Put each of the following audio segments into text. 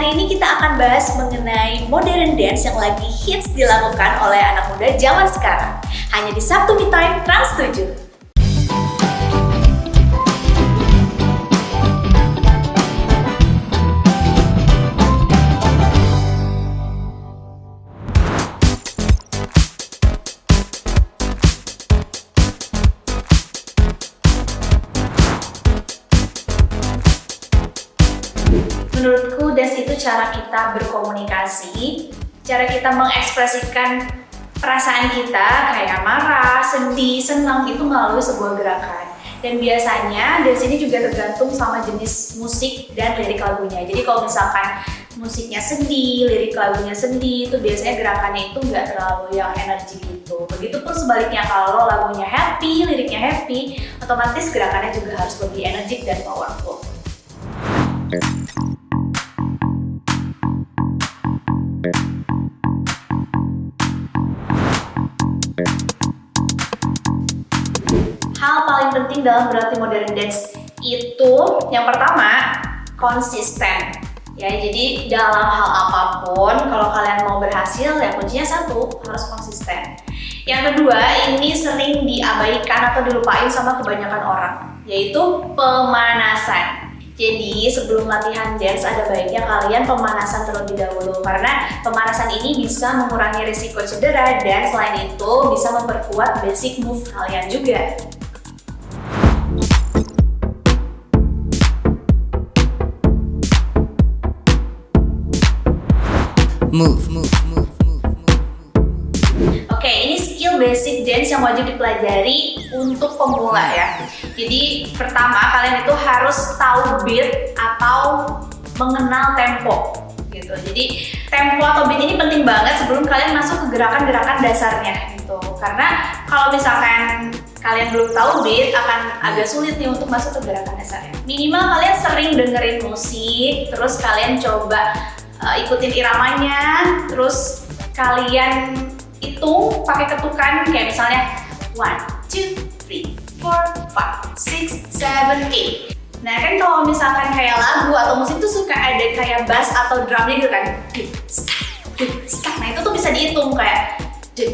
Hari ini kita akan bahas mengenai modern dance yang lagi hits dilakukan oleh anak muda zaman sekarang. Hanya di Sabtu Me Time Trans 7. Menurutku dance itu cara kita berkomunikasi, cara kita mengekspresikan perasaan kita kayak marah, sedih, senang itu melalui sebuah gerakan. Dan biasanya dance ini juga tergantung sama jenis musik dan lirik lagunya. Jadi kalau misalkan musiknya sedih, lirik lagunya sedih, itu biasanya gerakannya itu nggak terlalu yang energi gitu. Begitupun sebaliknya kalau lagunya happy, liriknya happy, otomatis gerakannya juga harus lebih energik dan powerful. Hal paling penting dalam berlatih modern dance itu yang pertama konsisten. Ya, jadi dalam hal apapun kalau kalian mau berhasil ya kuncinya satu, harus konsisten. Yang kedua, ini sering diabaikan atau dilupain sama kebanyakan orang, yaitu pemanasan. Jadi sebelum latihan dance ada baiknya kalian pemanasan terlebih dahulu karena pemanasan ini bisa mengurangi risiko cedera dan selain itu bisa memperkuat basic move kalian juga. Move. Oke, ini skill basic dance yang wajib dipelajari untuk pemula ya. Jadi pertama kalian itu harus tahu beat atau mengenal tempo gitu. Jadi tempo atau beat ini penting banget sebelum kalian masuk ke gerakan-gerakan dasarnya gitu. Karena kalau misalkan kalian belum tahu beat akan agak sulit nih untuk masuk ke gerakan dasarnya. Minimal kalian sering dengerin musik, terus kalian coba ikutin iramanya, terus kalian hitung pakai ketukan kayak misalnya 1, 2, 3, 4, 5, 6, 7, 8. Nah kan kalau misalkan kayak lagu atau musik tuh suka ada kayak bass atau drumnya gitu kan. Nah itu tuh bisa dihitung kayak 2,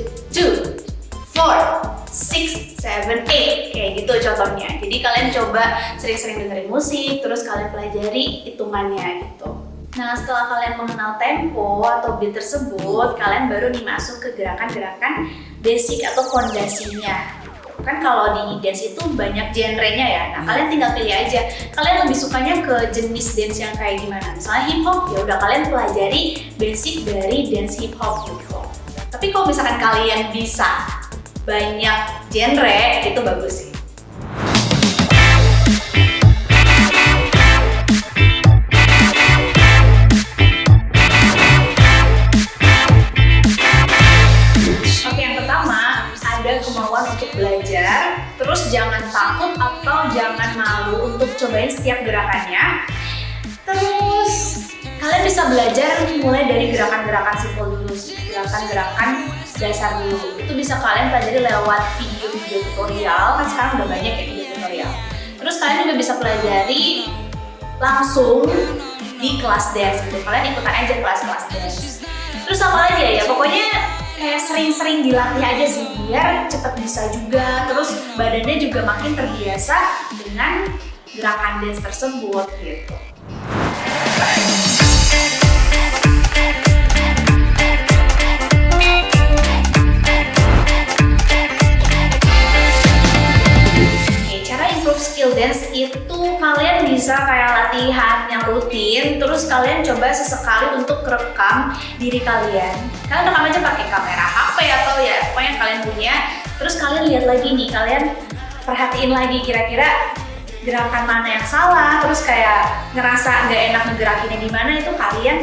4, 6, 7, 8 kayak gitu contohnya. Jadi kalian coba sering-sering dengerin musik, terus kalian pelajari hitungannya gitu. Nah setelah kalian mengenal tempo atau beat tersebut, kalian baru nih masuk ke gerakan-gerakan basic atau fondasinya. Kan kalau di dance itu banyak genrenya ya, nah kalian tinggal pilih aja kalian lebih sukanya ke jenis dance yang kayak gimana. Misalnya hip hop, ya udah kalian pelajari basic dari dance hip hop gitu. Tapi kalau misalkan kalian bisa banyak genre, itu bagus sih. Kemauan untuk belajar, terus jangan takut atau jangan malu untuk cobain setiap gerakannya. Terus kalian bisa belajar mulai dari gerakan-gerakan simpel dulu, gerakan-gerakan dasar dulu. Itu bisa kalian pelajari lewat video-video tutorial, kan sekarang udah banyak ya video tutorial. Terus kalian juga bisa pelajari langsung di kelas dance gitu. Kalian ikutan aja kelas-kelas dance. Terus apa lagi ya? Pokoknya kayak sering-sering dilatih aja sih biar cepet bisa juga, terus badannya juga makin terbiasa dengan gerakan dance tersebut gitu. Skill dance itu kalian bisa kayak latihan yang rutin, terus kalian coba sesekali untuk rekam diri kalian. Kalian rekam aja pakai kamera HP atau ya apa yang kalian punya. Terus kalian lihat lagi nih, kalian perhatiin lagi kira-kira gerakan mana yang salah, terus kayak ngerasa nggak enak ngegerakinnya di mana, itu kalian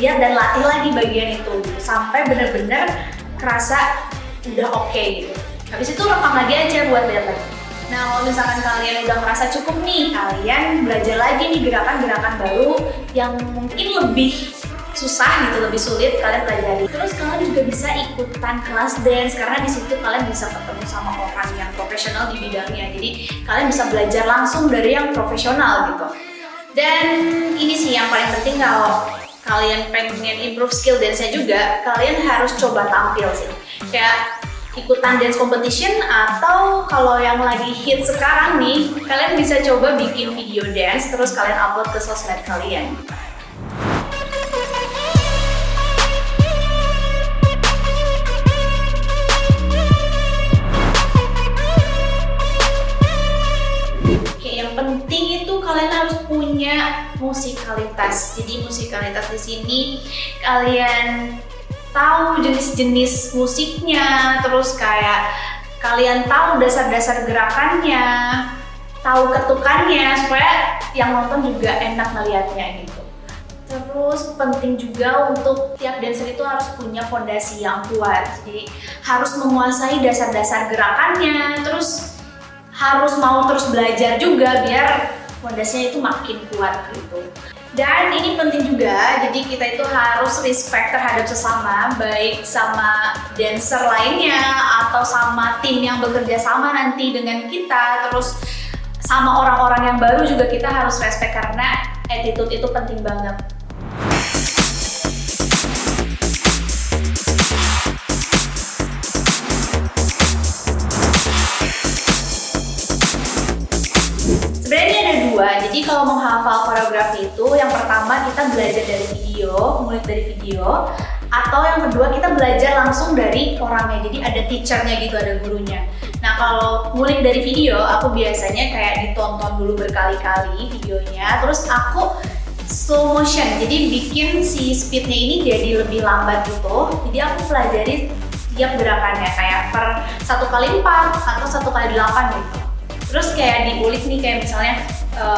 lihat dan latih lagi bagian itu sampai bener-bener kerasa udah oke gitu. Habis itu rekam lagi aja buat lihat lagi. Nah kalau misalkan kalian udah merasa cukup nih, kalian belajar lagi nih gerakan-gerakan baru yang mungkin lebih susah gitu, lebih sulit kalian pelajari. Terus kalian juga bisa ikutan kelas dance karena di situ kalian bisa ketemu sama orang yang profesional di bidangnya. Jadi kalian bisa belajar langsung dari yang profesional gitu. Dan ini sih yang paling penting, kalau kalian pengen improve skill dance-nya juga, kalian harus coba tampil sih. Kayak ikutan dance competition, atau kalau yang lagi hit sekarang nih, kalian bisa coba bikin video dance terus kalian upload ke sosmed kalian. Oke, yang penting itu kalian harus punya musikalitas. Jadi musikalitas di sini kalian tahu jenis-jenis musiknya, terus kayak kalian tahu dasar-dasar gerakannya, tahu ketukannya, supaya yang nonton juga enak ngeliatnya gitu. Terus penting juga untuk tiap dancer itu harus punya fondasi yang kuat, jadi harus menguasai dasar-dasar gerakannya, terus harus mau terus belajar juga biar fondasinya itu makin kuat gitu. Dan ini penting juga, jadi kita itu harus respect terhadap sesama, baik sama dancer lainnya atau sama tim yang bekerja sama nanti dengan kita, terus sama orang-orang yang baru juga kita harus respect karena attitude itu penting banget. Sebenarnya ada dua, jadi kalau mau hafal koreografi itu yang pertama kita belajar dari video, ngulik dari video, atau yang kedua kita belajar langsung dari orangnya, jadi ada teachernya gitu, ada gurunya. Nah kalau ngulik dari video, aku biasanya kayak ditonton dulu berkali-kali videonya, terus aku slow motion, jadi bikin si speednya ini jadi lebih lambat gitu, jadi aku pelajari tiap gerakannya kayak per 1x4 atau 1x8 gitu. Terus kayak diulik nih, kayak misalnya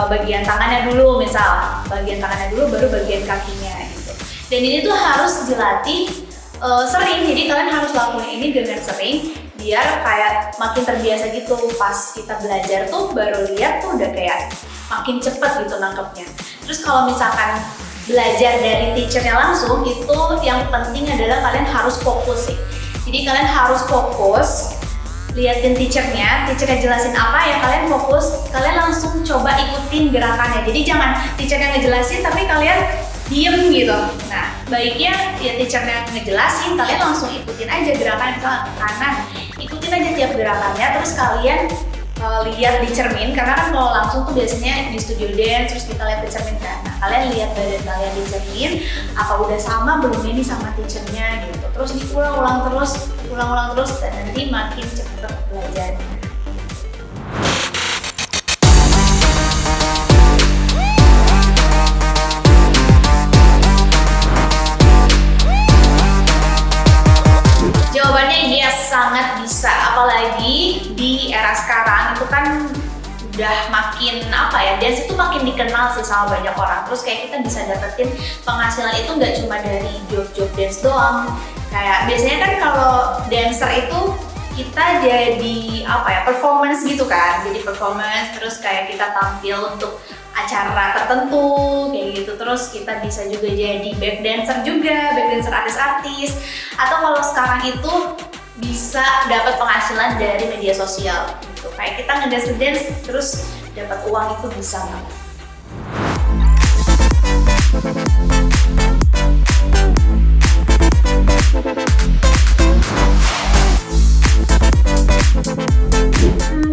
bagian tangannya dulu, baru bagian kakinya gitu. Dan ini tuh harus dilatih sering, jadi kalian harus lakuin ini dengan sering biar kayak makin terbiasa gitu. Pas kita belajar tuh baru lihat tuh udah kayak makin cepet gitu nangkepnya. Terus kalau misalkan belajar dari teachernya langsung, itu yang penting adalah kalian harus fokus sih. Jadi kalian harus fokus liatin teachernya jelasin apa ya, kalian fokus, kalian langsung coba ikutin gerakannya. Jadi jangan teachernya ngejelasin tapi kalian diem gitu. Nah baiknya ya teachernya ngejelasin, kalian langsung ikutin aja gerakannya, misalnya ke kanan, ikutin aja tiap gerakannya, terus kalian lihat di cermin, karena kan kalau langsung tuh biasanya di studio dance terus kita lihat di cermin kan. Nah kalian lihat badan kalian di cermin, apa udah sama belum ini sama teachernya gitu. Terus diulang-ulang terus dan nanti makin cepet belajarnya. Jawabannya yes, sangat bisa. Apalagi di era sekarang itu kan udah makin dance itu makin dikenal sih sama banyak orang. Terus kayak kita bisa dapetin penghasilan itu nggak cuma dari job-job dance doang. Kayak biasanya kan kalau dancer itu kita jadi performance gitu kan. Jadi performance, terus kayak kita tampil untuk acara tertentu kayak gitu. Terus kita bisa juga jadi back dancer artis-artis. Atau kalau sekarang itu bisa dapat penghasilan dari media sosial gitu. Kayak kita ngedance terus dapat uang, itu bisa banget.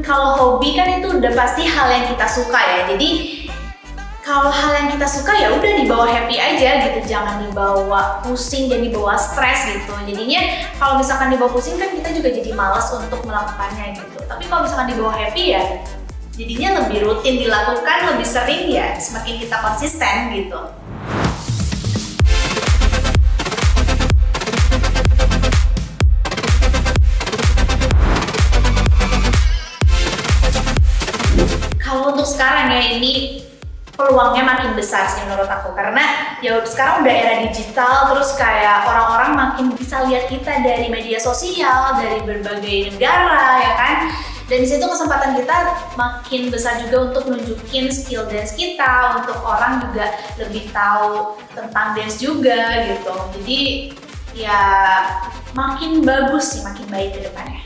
Kalau hobi kan itu udah pasti hal yang kita suka ya. Jadi kalau hal yang kita suka ya udah dibawa happy aja gitu, jangan dibawa pusing dan dibawa stres gitu. Jadinya kalau misalkan dibawa pusing kan kita juga jadi malas untuk melakukannya gitu. Tapi kalau misalkan dibawa happy ya jadinya lebih rutin dilakukan, lebih sering ya, semakin kita konsisten gitu. Kalau untuk sekarang ya ini peluangnya makin besar sih menurut aku, karena ya sekarang udah era digital, terus kayak orang-orang makin bisa lihat kita dari media sosial, dari berbagai negara ya kan, dan di situ kesempatan kita makin besar juga untuk nunjukin skill dance kita, untuk orang juga lebih tahu tentang dance juga gitu. Jadi ya makin bagus sih, makin baik ke depannya.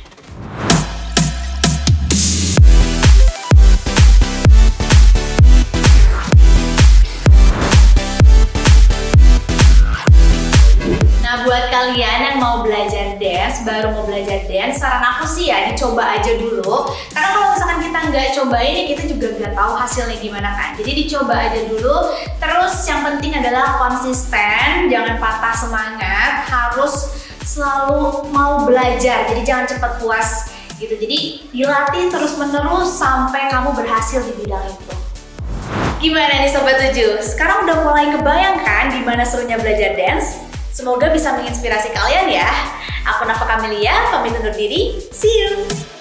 kalian yang mau belajar dance, baru mau belajar dance, saran aku sih ya dicoba aja dulu. Karena kalau misalkan kita nggak cobain ya kita juga nggak tahu hasilnya gimana kan. Jadi dicoba aja dulu. Terus yang penting adalah konsisten, jangan patah semangat, harus selalu mau belajar. Jadi jangan cepat puas gitu. Jadi dilatih terus-menerus sampai kamu berhasil di bidang itu. Gimana nih Sobat 7? Sekarang udah mulai kebayang kan gimana serunya belajar dance? Semoga bisa menginspirasi kalian ya. Aku Nafa Kamelia, pamit undur diri. See you!